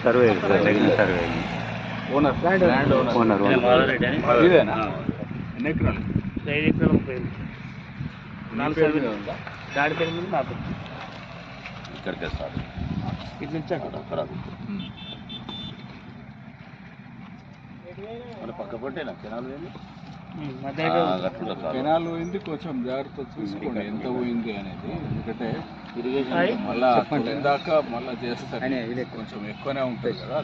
Survey survey owner land owner ఇదేనా? ఎన్ని ఎకరాలు? 5 ఎకరాలు 30 నాలుగు పేరు మీద ఉందా? డాడీ పేరు మీద నా పేరు. ఇక్కడికే స్టార్ట్ ఇటు నుంచి అక్కడ మన పక్క పట్టేనా కెనాల్ ఏంది కెనాల్ పోయింది, కొంచెం జాగ్రత్త చూసుకోండి ఎంత పోయింది అనేది. ఎందుకంటే ఇరిగేషన్ మళ్ళా దాకా మళ్ళీ చేస్తారు, కొంచెం ఎక్కువనే ఉంటాయి కదా.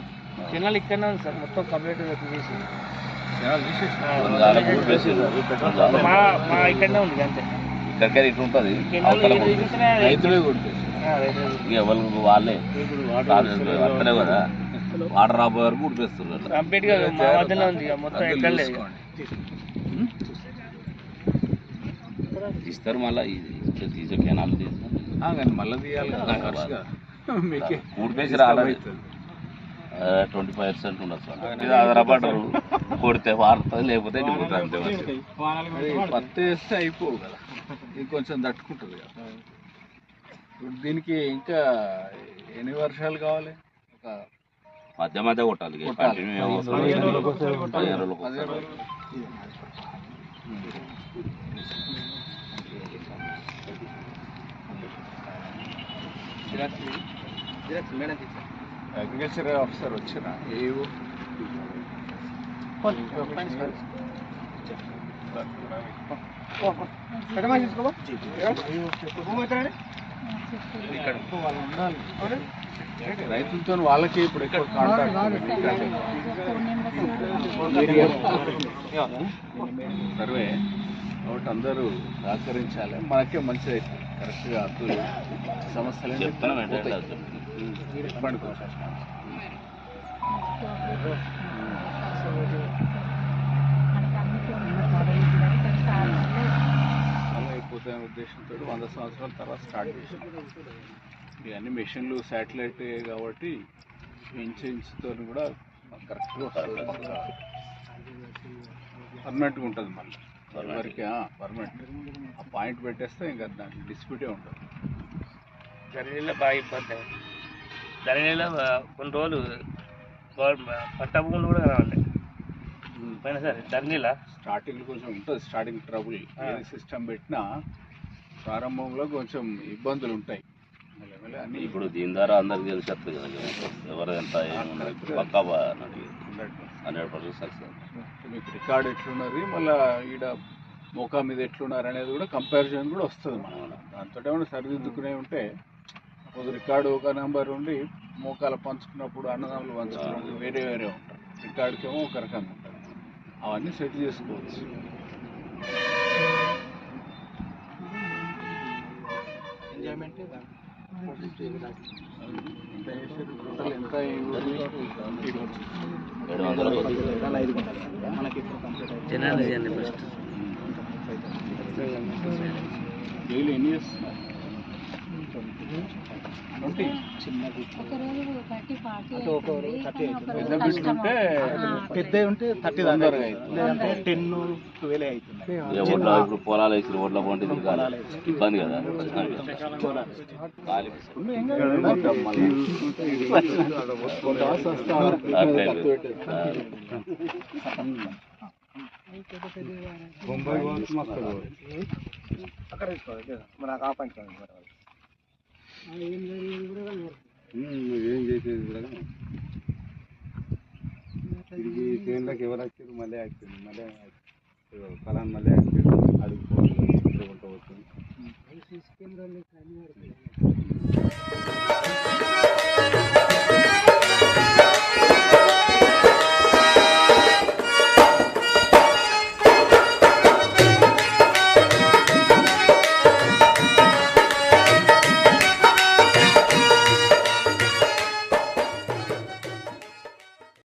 కెనాల్ ఇక్కడనే ఉంది సార్, మొత్తం కంప్లీట్ తీసేసి కెనాల్ తీసేసి మా ఇక్కడనే ఉంది అంతే. ఇక్కడికే ఇటు ఉంటుంది రైతులే కొట్టేసి ఎవరు వాళ్ళే అక్కడే కదా వాటర్ రాబోయే వరకు ఉడిపేస్తున్నారు. కంప్లీట్ గా మా మధ్యలో ఉంది, మొత్తం ఎక్కడ లేదు. ఇస్తారు మళ్ళీ తీసే కెనాల్ తీస్తారు కానీ మళ్ళీ తీయాలి కదా, ఊడిపేసి రాలేదు. 25% ఉండదు సార్, ఇది ఆధారపడరు. కొడితే వారుతుంది, లేకపోతే అంతే. పత్తి వేస్తే అయిపోవు కదా, ఇది కొంచెం తట్టుకుంటుంది కదా. ఇప్పుడు దీనికి ఇంకా ఎన్ని వర్షాలు కావాలి? ఒక మధ్య మధ్య కొట్టాలి, కంటిన్యూ 15 రోజులకు. అగ్రికల్చర్ ఆఫీసర్ వచ్చినా ఏవో రైతులతో వాళ్ళకి ఇప్పుడు ఎక్కువ కాంటాక్ట్ సర్వే కాబట్టి అందరూ సహకరించాలి, మనకే మంచిది అవుతుంది. కరెక్ట్గా అర్థం సమస్యలు అయిపోతాయనే ఉద్దేశంతో 100 సంవత్సరాల తర్వాత స్టార్ట్ చేసాం. ఇవన్నీ మెషిన్లు శాటిలైట్ కాబట్టి ఇంచుతో కూడా కరెక్ట్గా పర్మనెంట్గా ఉంటుంది. మళ్ళీ ఎవరికి పర్మనెంట్ ఆ పాయింట్ పెట్టేస్తే ఇంకా దానికి డిస్ప్యూటే ఉంటుంది. ధరణిలో బాగా ఇబ్బంది అయింది. ధరణిలో కొన్ని రోజులు పట్టా భూములు కూడా రావాలి పోయినా సరే. ధరణిలో స్టార్టింగ్ కొంచెం ఉంటుంది, స్టార్టింగ్ ట్రబుల్. ఏది సిస్టమ్ పెట్టినా ప్రారంభంలో కొంచెం ఇబ్బందులు ఉంటాయి. అన్నీ ఇప్పుడు దీని ద్వారా అందరికి తెలిసేస్తుంది కదా, ఎవరు ఎంత పక్కా 100% సక్సెస్. మీకు రికార్డ్ ఎట్లున్నది, మళ్ళీ ఈడ మోకా మీద ఎట్లున్నారు అనేది కూడా కంపారిజన్ కూడా వస్తుంది. మనం దాంతో ఏమైనా సరిదిద్దుకునే ఉంటే ఒక రికార్డు ఒక నెంబర్ ఉండి మోకాలు పంచుకున్నప్పుడు అన్నదమ్ములు పంచుకున్నప్పుడు వేరే వేరే ఉంటారు. రికార్డుకేమో ఒక రకంగా ఉంటుంది. అవన్నీ సెట్ చేసుకోవచ్చు. ఎంజాయ్మెంట్ ఎంత 700 మనకి జనాలు ఫస్ట్ డైలీ ఎన్ని చేస్తున్నారు? 20 పెద్ద బిట్ ఉంటే పెద్ద ఉంటే 30 దాకా లేదంటే 10-12 అవుతుంది. ఇప్పుడు పొలాలు వేసి రోడ్ల పోటీ ఇబ్బంది కదా. అక్కడ మనకు ఆపండి